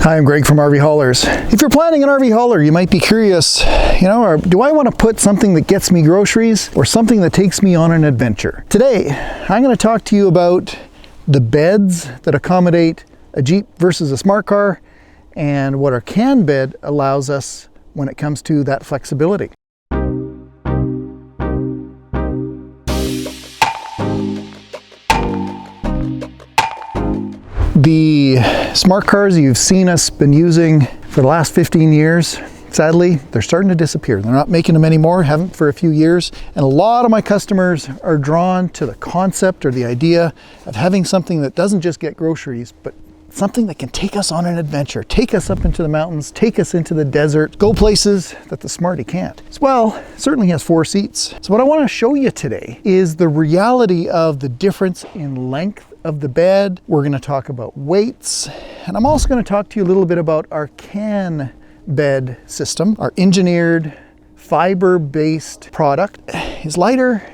Hi, I'm Greg from RV Haulers. If you're planning an RV hauler, you might be curious, do I want to put something that gets me groceries or something that takes me on an adventure? Today, I'm going to talk to you about the beds that accommodate a Jeep versus a smart car and what our can bed allows us when it comes to that flexibility. The smart cars you've seen us been using for the last 15 years, sadly, they're starting to disappear. They're not making them anymore, haven't for a few years. And a lot of my customers are drawn to the concept or the idea of having something that doesn't just get groceries, but something that can take us on an adventure, take us up into the mountains, take us into the desert, go places that the Smarty can't. Well, it certainly has 4 seats. So what I want to show you today is the reality of the difference in length of the bed. We're going to talk about weights, and I'm also going to talk to you a little bit about our can bed system. Our engineered fiber-based product is lighter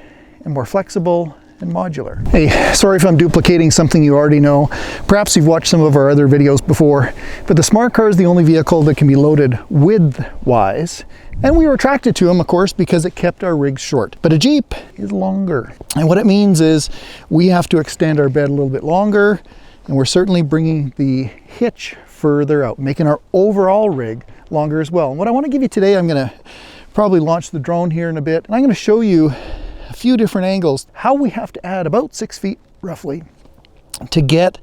and more flexible and modular. Hey, sorry if I'm duplicating something you already know. Perhaps you've watched some of our other videos before, but the smart car is the only vehicle that can be loaded width-wise. And we were attracted to them, of course, because it kept our rigs short. But a Jeep is longer. And what it means is we have to extend our bed a little bit longer, and we're certainly bringing the hitch further out, making our overall rig longer as well. And what I want to give you today, I'm going to probably launch the drone here in a bit, and I'm going to show you a few different angles, how we have to add about 6 feet roughly to get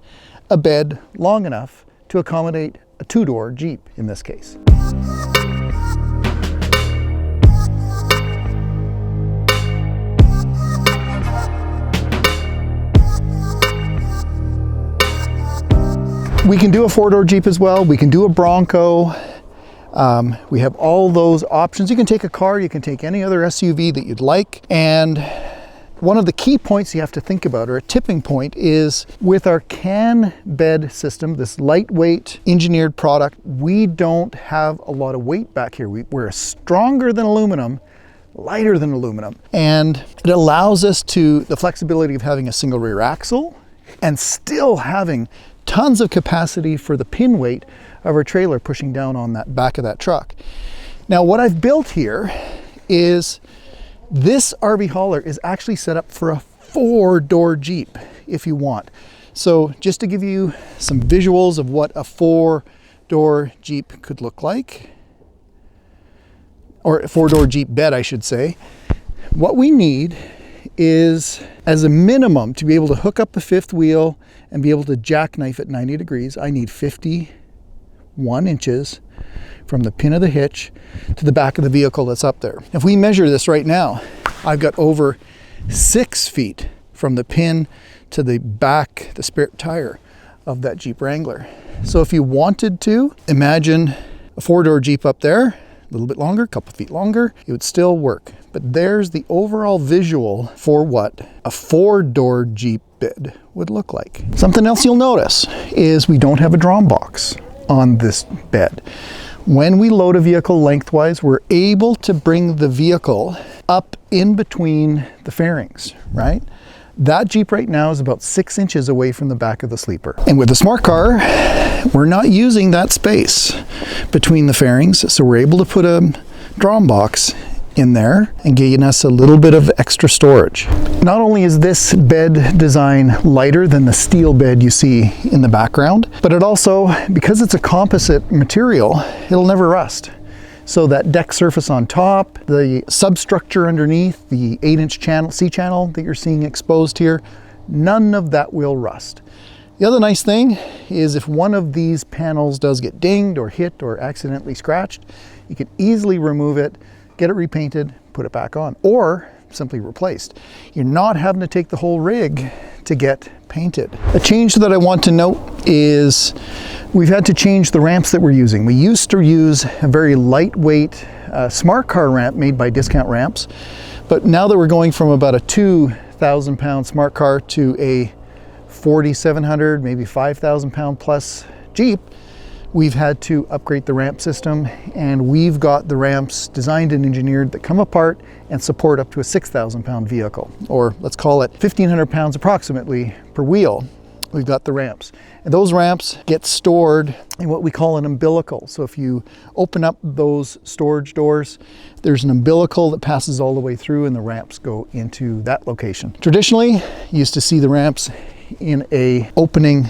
a bed long enough to accommodate a 2-door Jeep in this case. We can do a 4-door Jeep as well. We can do a Bronco. We have all those options. You can take a car, you can take any other SUV that you'd like. And one of the key points you have to think about, or a tipping point, is with our can bed system, this lightweight engineered product, we don't have a lot of weight back here. We're stronger than aluminum, lighter than aluminum. And it allows us the flexibility of having a single rear axle and still having tons of capacity for the pin weight of our trailer pushing down on that back of that truck. Now, what I've built here is this RV hauler is actually set up for a 4-door Jeep if you want. So just to give you some visuals of what a 4-door Jeep could look like, or a 4-door Jeep bed, I should say, what we need is, as a minimum, to be able to hook up the 5th wheel and be able to jackknife at 90 degrees, I need 51 inches from the pin of the hitch to the back of the vehicle that's up there. If we measure this right now, I've got over 6 feet from the pin to the back, the spare tire of that Jeep Wrangler. So if you wanted to, imagine a 4-door Jeep up there, a little bit longer, a couple feet longer, it would still work. But there's the overall visual for what a 4-door Jeep bed would look like. Something else you'll notice is we don't have a drum box on this bed. When we load a vehicle lengthwise, we're able to bring the vehicle up in between the fairings, right? That Jeep right now is about 6 inches away from the back of the sleeper. And with the smart car, we're not using that space between the fairings, so we're able to put a drum box in there and getting us a little bit of extra storage. Not only is this bed design lighter than the steel bed you see in the background, but it also, because it's a composite material, it'll never rust. So that deck surface on top, the substructure underneath, the 8-inch channel, C-channel that you're seeing exposed here, none of that will rust. The other nice thing is if one of these panels does get dinged or hit or accidentally scratched, you can easily remove it, get it repainted, put it back on, or simply replaced. You're not having to take the whole rig to get painted. A change that I want to note is we've had to change the ramps that we're using. We used to use a very lightweight smart car ramp made by Discount Ramps, but now that we're going from about a 2,000-pound smart car to a 4,700, maybe 5,000-pound plus Jeep, we've had to upgrade the ramp system, and we've got the ramps designed and engineered that come apart and support up to a 6,000-pound vehicle, or let's call it 1,500 pounds approximately per wheel. we've got the ramps. And those ramps get stored in what we call an umbilical. So if you open up those storage doors, there's an umbilical that passes all the way through and the ramps go into that location. Traditionally, you used to see the ramps in a opening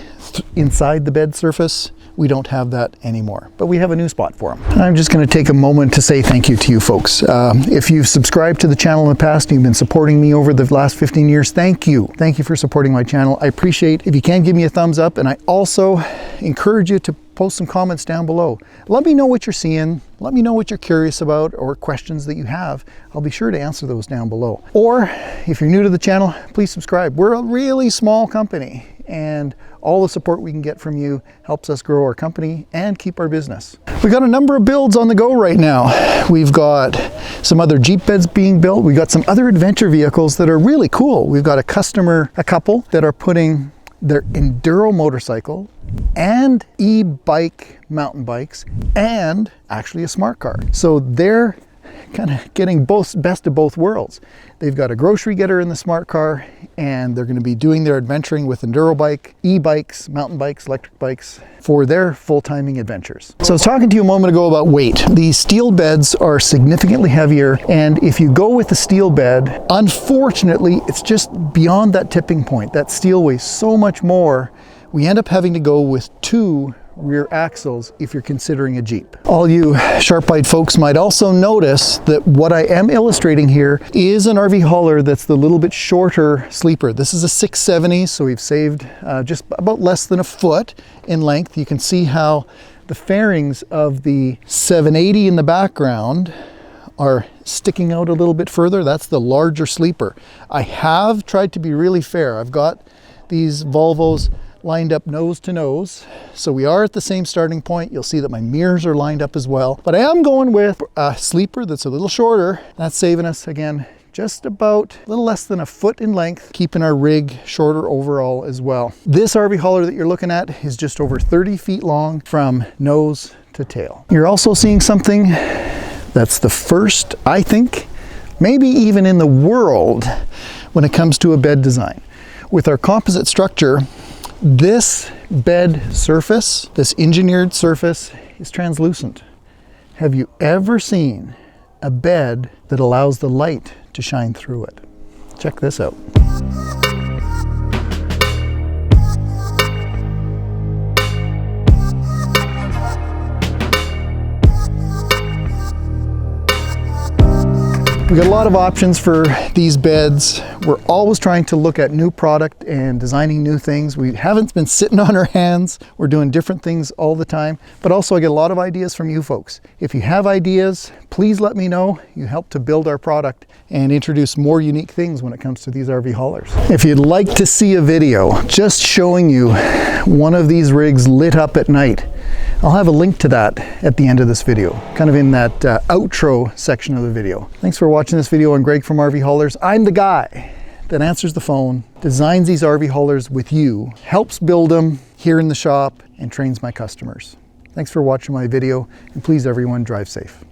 inside the bed surface. We don't have that anymore, but we have a new spot for them. I'm just going to take a moment to say thank you to you folks. If you've subscribed to the channel in the past, you've been supporting me over the last 15 years, thank you. Thank you for supporting my channel. I appreciate if you can give me a thumbs up, and I also encourage you to post some comments down below. Let me know what you're seeing. Let me know what you're curious about or questions that you have. I'll be sure to answer those down below. Or if you're new to the channel, please subscribe. We're a really small company, and all the support we can get from you helps us grow our company and keep our business. We've got a number of builds on the go right now. We've got some other Jeep beds being built. We've got some other adventure vehicles that are really cool. We've got a couple that are putting their enduro motorcycle and e-bike mountain bikes and actually a smart car. So they're kind of getting best of both worlds. They've got a grocery getter in the smart car, and they're going to be doing their adventuring with enduro bike, e-bikes, mountain bikes, electric bikes for their full-timing adventures. So I was talking to you a moment ago about weight. These steel beds are significantly heavier, and if you go with the steel bed, unfortunately, it's just beyond that tipping point. That steel weighs so much more. We end up having to go with 2 rear axles if you're considering a Jeep. All you sharp-eyed folks might also notice that what I am illustrating here is an RV hauler that's the little bit shorter sleeper. This is a 670, so we've saved just about less than a foot in length. You can see how the fairings of the 780 in the background are sticking out a little bit further. That's the larger sleeper. I have tried to be really fair. I've got these Volvos lined up nose to nose, so we are at the same starting point. You'll see that my mirrors are lined up as well, but I am going with a sleeper that's a little shorter. That's saving us, again, just about a little less than a foot in length, keeping our rig shorter overall as well. This RV hauler that you're looking at is just over 30 feet long from nose to tail. You're also seeing something that's the first, I think, maybe even in the world when it comes to a bed design. With our composite structure, this bed surface, this engineered surface, is translucent. Have you ever seen a bed that allows the light to shine through it? Check this out. We got a lot of options for these beds. We're always trying to look at new product and designing new things. We haven't been sitting on our hands. We're doing different things all the time, but also I get a lot of ideas from you folks. If you have ideas, please let me know. You help to build our product and introduce more unique things when it comes to these RV haulers. If you'd like to see a video just showing you one of these rigs lit up at night, I'll have a link to that at the end of this video, kind of in that outro section of the video. Thanks for watching this video. I'm Greg from RV Haulers. I'm the guy that answers the phone, designs these RV haulers with you, helps build them here in the shop, and trains my customers. Thanks for watching my video, and please everyone, drive safe.